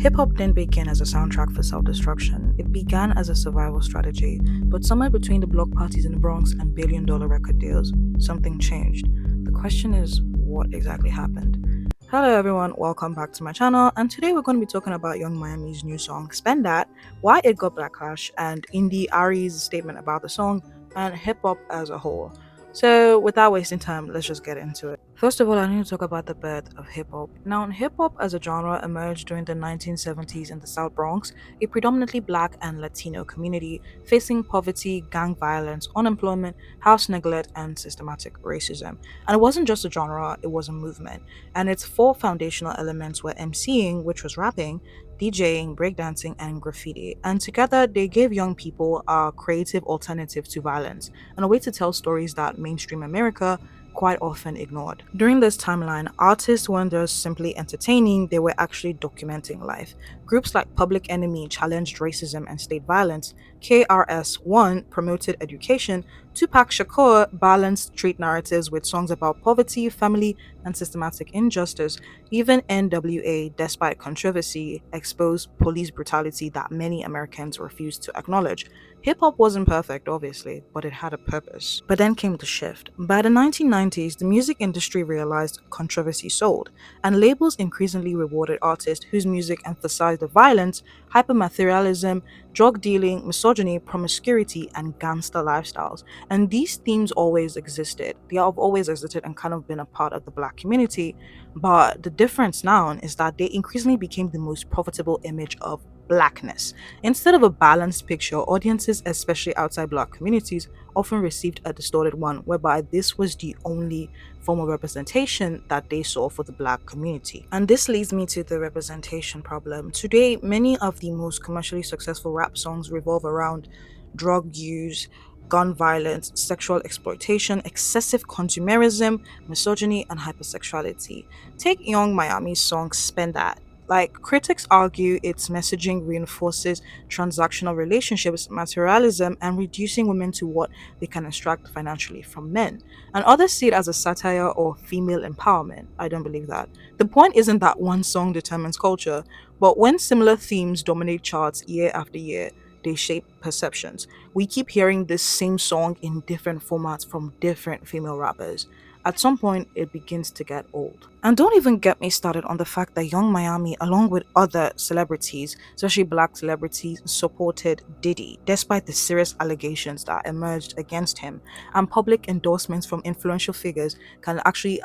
Hip hop didn't begin as a soundtrack for self destruction, it began as a survival strategy. But somewhere between the block parties in the Bronx and billion-dollar record deals, something changed. The question is, what exactly happened? Hello, everyone, welcome back to my channel. And today we're going to be talking about Young Miami's new song, Spend That, why it got backlash, and Indie Ari's statement about the song, and hip hop as a whole. So, without wasting time, let's just get into it. First of all, I need to talk about the birth of hip hop. Now, hip hop as a genre emerged during the 1970s in the South Bronx, a predominantly black and Latino community facing poverty, gang violence, unemployment, house neglect, and systematic racism. And it wasn't just a genre, it was a movement. And its four foundational elements were MCing, which was rapping, DJing, breakdancing, and graffiti. And together, they gave young people a creative alternative to violence and a way to tell stories that mainstream America quite often ignored. During this timeline, artists weren't just simply entertaining, they were actually documenting life. Groups like Public Enemy challenged racism and state violence, KRS-One promoted education, Tupac Shakur balanced street narratives with songs about poverty, family, and systematic injustice. Even NWA, despite controversy, exposed police brutality that many Americans refused to acknowledge. Hip hop wasn't perfect, obviously, but it had a purpose. But then came the shift. By the 1990s, the music industry realized controversy sold, and labels increasingly rewarded artists whose music emphasized the violence, hypermaterialism, drug dealing, misogyny, promiscuity, and gangster lifestyles. And these themes always existed. They have always existed and kind of been a part of the black community. But the difference now is that they increasingly became the most profitable image of blackness. Instead of a balanced picture, audiences, especially outside black communities, often received a distorted one, whereby this was the only form of representation that they saw for the black community. And this leads me to the representation problem. Today, many of the most commercially successful rap songs revolve around drug use, gun violence, sexual exploitation, excessive consumerism, misogyny, and hypersexuality. Take Young Miami's song Spend That. Like, critics argue its messaging reinforces transactional relationships, materialism, and reducing women to what they can extract financially from men. And others see it as a satire or female empowerment. I don't believe that. The point isn't that one song determines culture, but when similar themes dominate charts year after year, they shape perceptions. We keep hearing this same song in different formats from different female rappers. At some point, it begins to get old. And don't even get me started on the fact that Young Miami, along with other celebrities, especially black celebrities, supported Diddy, despite the serious allegations that emerged against him. And public endorsements from influential figures can actually,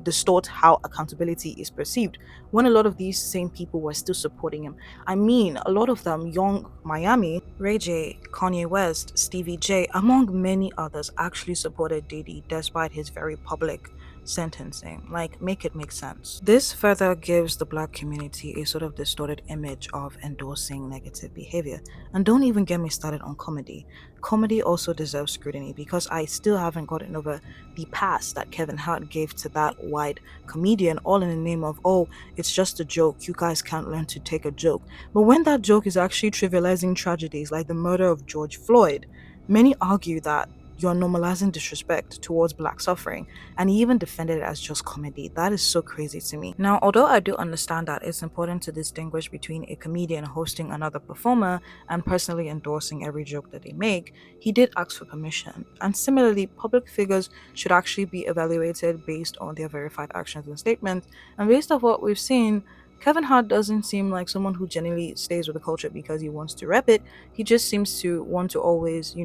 distort how accountability is perceived. When a lot of these same people were still supporting him, I mean, a lot of them, Young Miami, Ray J, Kanye West, Stevie J, among many others, actually supported Diddy despite his very public sentencing. Like, make it make sense. This further gives the black community a sort of distorted image of endorsing negative behavior. And don't even get me started on comedy. Comedy also deserves scrutiny because I still haven't gotten over the pass that Kevin Hart gave to that white comedian, all in the name of, oh, it's just a joke, you guys can't learn to take a joke. But when that joke is actually trivializing tragedies like the murder of George Floyd, many argue that you're normalizing disrespect towards black suffering, and he even defended it as just comedy. That is so crazy to me. Now, although I do understand that it's important to distinguish between a comedian hosting another performer and personally endorsing every joke that they make, he did ask for permission. And similarly, public figures should actually be evaluated based on their verified actions and statements. And based off what we've seen, Kevin Hart doesn't seem like someone who genuinely stays with the culture because he wants to rep it. He just seems to want to always,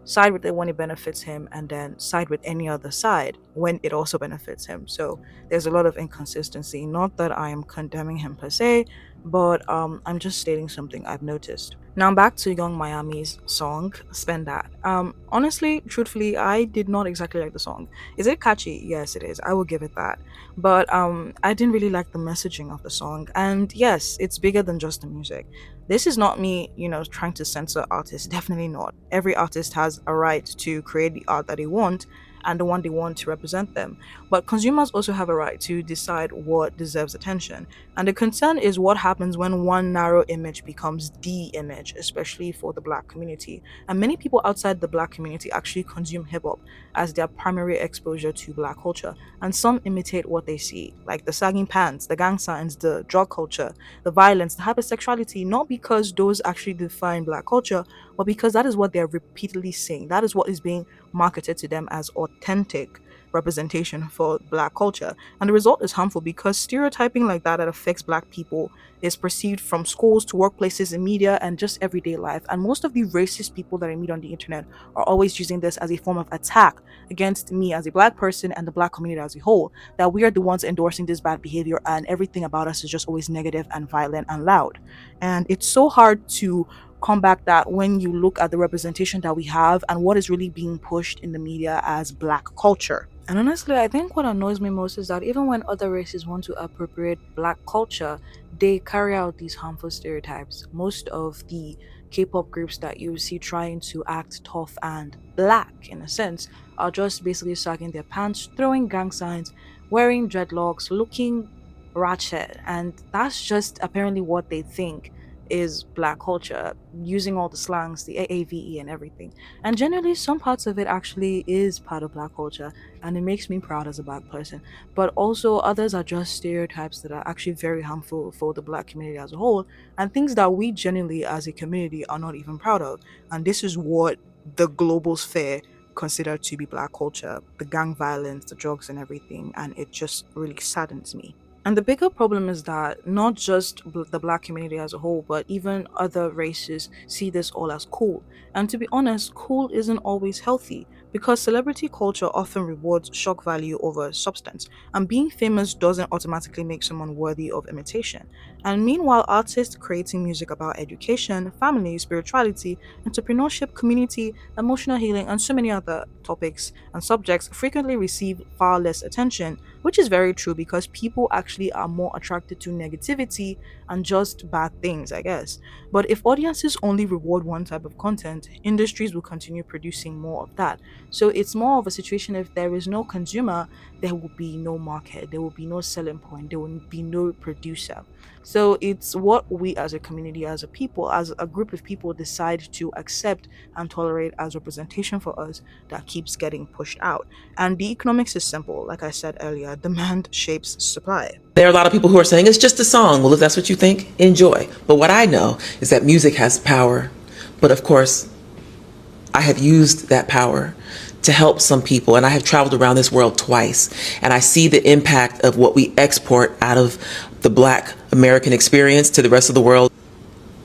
side with it when it benefits him and then side with any other side when it also benefits him. So there's a lot of inconsistency. Not that I am condemning him per se, but I'm just stating something I've noticed. Now back to Young Miami's song Spend That. Honestly, truthfully, I did not exactly like the song. Is it catchy? Yes, it is. I will give it that. But I didn't really like the messaging of the song. And yes, it's bigger than just the music. This is not me, trying to censor artists. Definitely not. Every artist has a right to create the art that they want, and the one they want to represent them. But consumers also have a right to decide what deserves attention. And the concern is what happens when one narrow image becomes the image, especially for the black community. And many people outside the black community actually consume hip hop as their primary exposure to black culture. And some imitate what they see, like the sagging pants, the gang signs, the drug culture, the violence, the hypersexuality, not because those actually define black culture, but because that is what they're repeatedly saying. That is what is being marketed to them as authentic representation for black culture. And the result is harmful because stereotyping like that affects black people is perceived from schools to workplaces in media and just everyday life. And most of the racist people that I meet on the internet are always using this as a form of attack against me as a black person and the black community as a whole. That we are the ones endorsing this bad behavior and everything about us is just always negative and violent and loud. And it's so hard to combat that when you look at the representation that we have and what is really being pushed in the media as black culture. And honestly, I think what annoys me most is that even when other races want to appropriate black culture, they carry out these harmful stereotypes. Most of the K pop groups that you see trying to act tough and black, in a sense, are just basically sagging their pants, throwing gang signs, wearing dreadlocks, looking ratchet. And that's just apparently what they think is black culture, using all the slangs, the AAVE and everything. And generally, some parts of it actually is part of black culture, and it makes me proud as a black person. But also, others are just stereotypes that are actually very harmful for the black community as a whole, and things that we genuinely, as a community, are not even proud of. And this is what the global sphere consider to be black culture, the gang violence, the drugs, and everything. And it just really saddens me. And the bigger problem is that not just the black community as a whole, but even other races see this all as cool. And to be honest, cool isn't always healthy because celebrity culture often rewards shock value over substance. And being famous doesn't automatically make someone worthy of imitation. And meanwhile, artists creating music about education, family, spirituality, entrepreneurship, community, emotional healing, and so many other topics and subjects frequently receive far less attention, which is very true because people actually are more attracted to negativity and just bad things, I guess. But if audiences only reward one type of content, industries will continue producing more of that. So it's more of a situation: if there is no consumer, there will be no market, there will be no selling point, there will be no producer. So it's what we as a community, as a people, as a group of people decide to accept and tolerate as representation for us that keeps getting pushed out. And the economics is simple. Like I said earlier, demand shapes supply. There are a lot of people who are saying it's just a song. Well, if that's what you think, enjoy. But what I know is that music has power. But of course, I have used that power to help some people, and I have traveled around this world twice, and I see the impact of what we export out of the Black American experience to the rest of the world.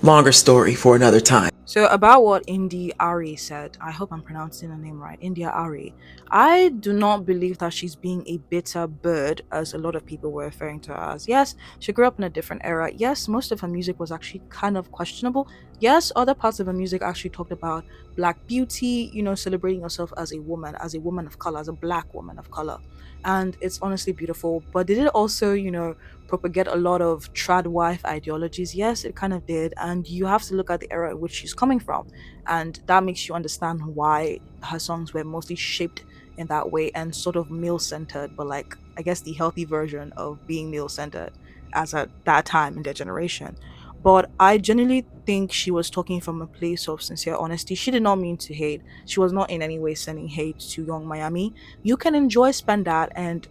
Longer story for another time. So about what Indy Ari said, I hope I'm pronouncing the name right, India Ari. I do not believe that she's being a bitter bird, as a lot of people were referring to her as. Yes, she grew up in a different era. Yes, most of her music was actually kind of questionable. Yes, other parts of her music actually talked about black beauty, celebrating yourself as a woman of color, as a black woman of color. And it's honestly beautiful. But did it also, propagate a lot of trad wife ideologies? Yes, it kind of did. And you have to look at the era in which she's coming from. And that makes you understand why her songs were mostly shaped in that way and sort of male centered, but like, I guess, the healthy version of being male centered as at that time in their generation. But I genuinely think she was talking from a place of sincere honesty. She did not mean to hate. She was not in any way sending hate to Young Miami. You can enjoy spend that and,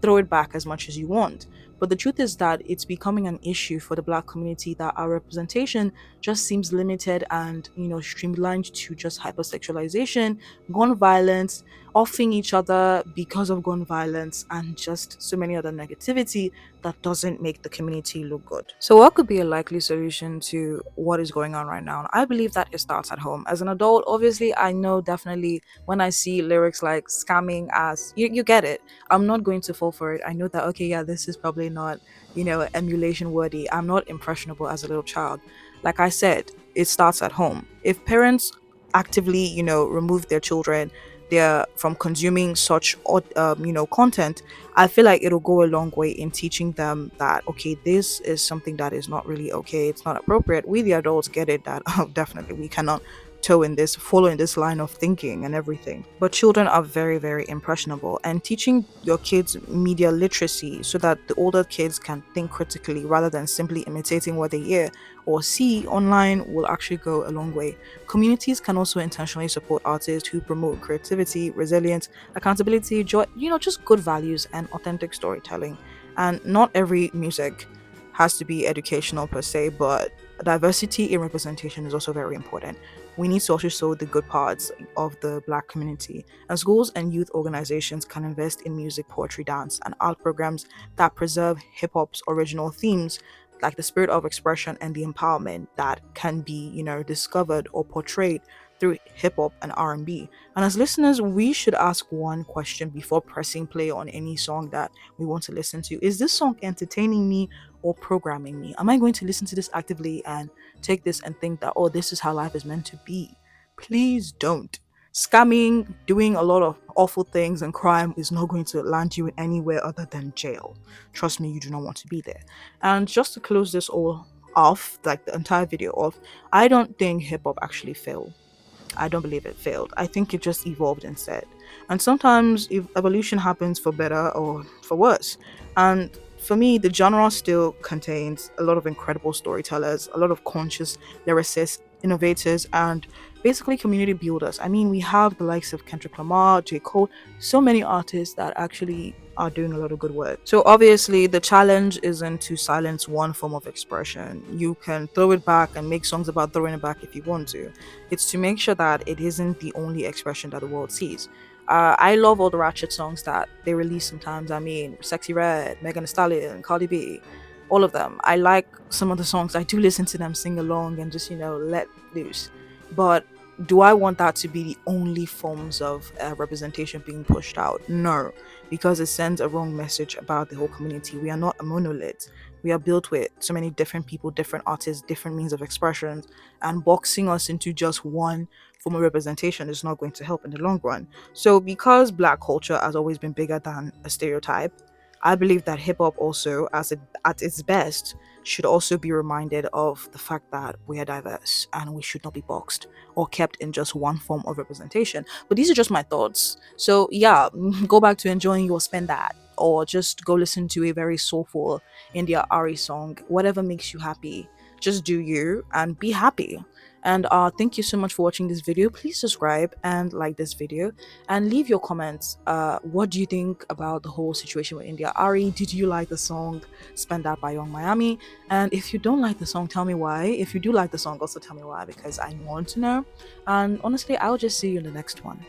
throw it back as much as you want. But the truth is that it's becoming an issue for the black community that our representation just seems limited and, streamlined to just hypersexualization, gun violence, offing each other because of gun violence, and just so many other negativity that doesn't make the community look good. So, what could be a likely solution to what is going on right now? I believe that it starts at home. As an adult, obviously, I know definitely when I see lyrics like scamming as you get it. I'm not going to fall for it. I know that, okay, yeah, this is probably not, emulation worthy. I'm not impressionable as a little child. Like I said, it starts at home. If parents actively, remove their children their from consuming such content, I feel like it'll go a long way in teaching them that, okay, this is something that is not really okay, it's not appropriate. We the adults get it that, oh, definitely we cannot toe in this, following this line of thinking and everything. But children are very, very impressionable, and teaching your kids media literacy so that the older kids can think critically rather than simply imitating what they hear or see online will actually go a long way. Communities can also intentionally support artists who promote creativity, resilience, accountability, joy, just good values and authentic storytelling. And not every music has to be educational per se, but diversity in representation is also very important. We need to also show the good parts of the Black community. And schools and youth organizations can invest in music, poetry, dance, and art programs that preserve hip hop's original themes, like the spirit of expression and the empowerment that can be, discovered or portrayed through hip hop and R&B. And as listeners, we should ask one question before pressing play on any song that we want to listen to. Is this song entertaining me or programming me? Am I going to listen to this actively and take this and think that, oh, this is how life is meant to be? Please don't. Scamming, doing a lot of awful things, and crime is not going to land you anywhere other than jail. Trust me, you do not want to be there. And just to close this all off, like the entire video off, I don't think hip hop actually failed. I don't believe it failed. I think it just evolved instead. And sometimes evolution happens for better or for worse. And for me, the genre still contains a lot of incredible storytellers, a lot of conscious lyricists, innovators, and basically community builders. I mean, we have the likes of Kendrick Lamar, J. Cole, so many artists that actually are doing a lot of good work. So obviously the challenge isn't to silence one form of expression. You can throw it back and make songs about throwing it back if you want to. It's to make sure that it isn't the only expression that the world sees. I love all the ratchet songs that they release sometimes. I mean, Sexy Red, Megan Thee Stallion, Cardi B, all of them. I like some of the songs. I do listen to them, sing along, and just, let loose. But do I want that to be the only forms of representation being pushed out? No, because it sends a wrong message about the whole community. We are not a monolith. We are built with so many different people, different artists, different means of expression, and boxing us into just one form of representation is not going to help in the long run. So, because Black culture has always been bigger than a stereotype, I believe that hip hop also, at its best, should also be reminded of the fact that we are diverse and we should not be boxed or kept in just one form of representation. But these are just my thoughts. So yeah, go back to enjoying your spend that, or just go listen to a very soulful India Ari song, whatever makes you happy. Just do you and be happy. And thank you so much for watching this video. Please subscribe and like this video and leave your comments. What do you think about the whole situation with India Ari? Did you like the song Spend That by Young Miami? And if you don't like the song, tell me why. If you do like the song, also tell me why, because I want to know. And honestly, I'll just see you in the next one.